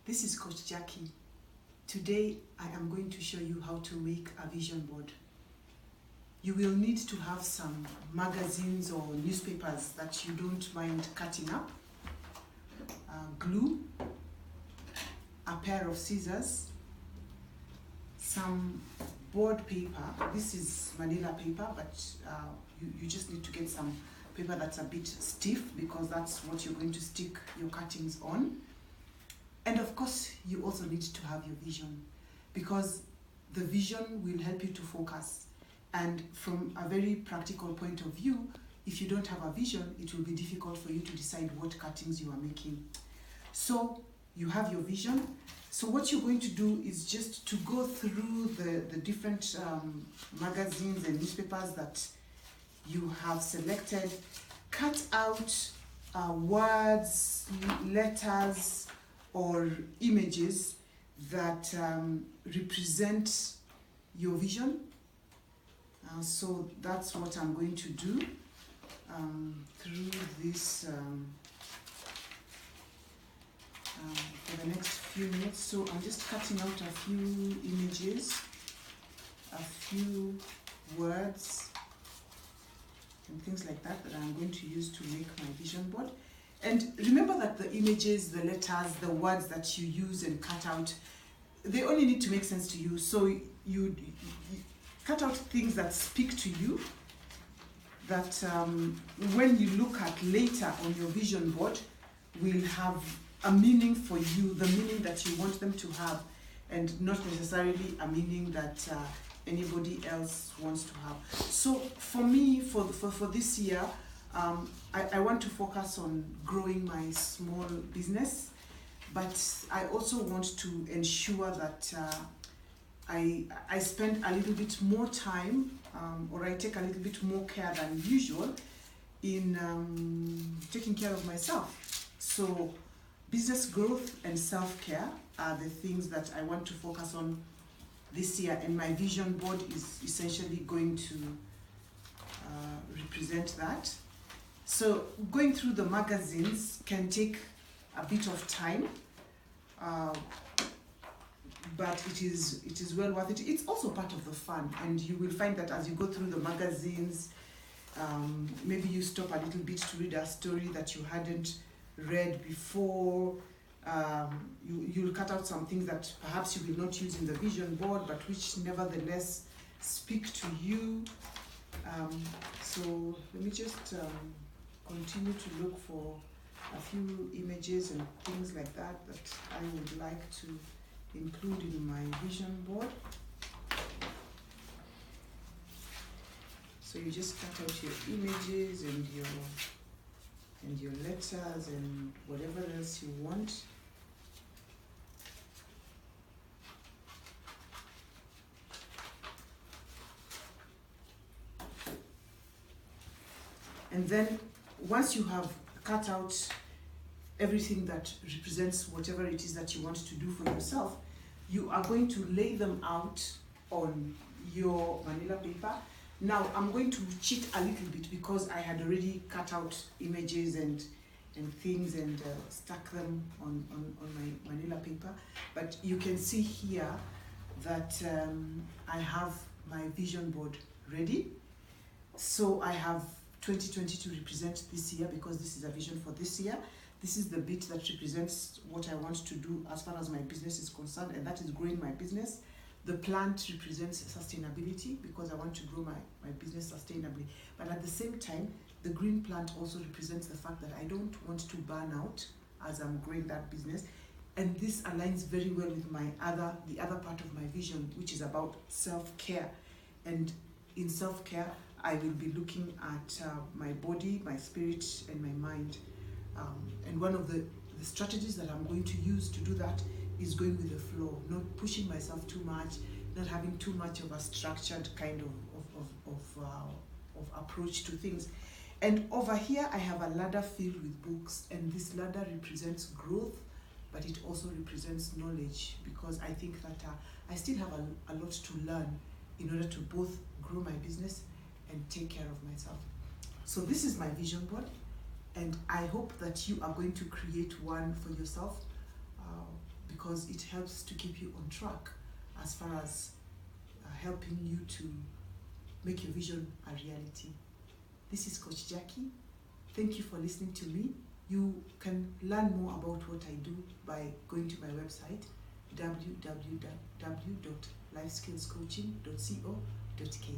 This is Coach Jackie. Today I am going to show you how to make a vision board. You will need to have some magazines or newspapers that you don't mind cutting up, glue, a pair of scissors, some board paper. This is manila paper, but you just need to get some paper that's a bit stiff because that's what you're going to stick your cuttings on. And of course, you also need to have your vision, because the vision will help you to focus. And from a very practical point of view, if you don't have a vision, it will be difficult for you to decide what cuttings you are making. So you have your vision. So what you're going to do is just to go through the different magazines and newspapers that you have selected, cut out words, letters, or images that represent your vision. So that's what I'm going to do through this for the next few minutes. So I'm just cutting out a few images, a few words, and things like that that I'm going to use to make my vision board. And remember that the images, the letters, the words that you use and cut out, they only need to make sense to you. So you cut out things that speak to you, that when you look at later on your vision board, will have a meaning for you, the meaning that you want them to have, and not necessarily a meaning that anybody else wants to have. So for me, for this year, I want to focus on growing my small business, but I also want to ensure that I spend a little bit more time, or I take a little bit more care than usual in taking care of myself. So business growth and self-care are the things that I want to focus on this year, and my vision board is essentially going to represent that. So going through the magazines can take a bit of time, but it is well worth it. It's also part of the fun, and you will find that as you go through the magazines, maybe you stop a little bit to read a story that you hadn't read before. You'll cut out some things that perhaps you will not use in the vision board, but which nevertheless speak to you. So let me just continue to look for a few images and things like that that I would like to include in my vision board. So you just cut out your images and your letters and whatever else you want. And then once you have cut out everything that represents whatever it is that you want to do for yourself, you are going to lay them out on your manila paper. Now I'm going to cheat a little bit because I had already cut out images and things and stuck them on my manila paper. But you can see here that I have my vision board ready. So I have 2020 to represent this year, because this is a vision for this year. This is the bit that represents what I want to do as far as my business is concerned, and that is growing my business. The plant represents sustainability, because I want to grow my business sustainably. But at the same time, the green plant also represents the fact that I don't want to burn out as I'm growing that business. And this aligns very well with the other part of my vision, which is about self-care. And in self-care, I will be looking at my body, my spirit, and my mind. And one of the strategies that I'm going to use to do that is going with the flow, not pushing myself too much, not having too much of a structured kind of approach to things. And over here, I have a ladder filled with books, and this ladder represents growth, but it also represents knowledge, because I think that I still have a lot to learn in order to both grow my business and take care of myself. So this is my vision board, and I hope that you are going to create one for yourself, because it helps to keep you on track as far as helping you to make your vision a reality. This is Coach Jackie. Thank you for listening to me. You can learn more about what I do by going to my website, www.lifeskillscoaching.co.ke.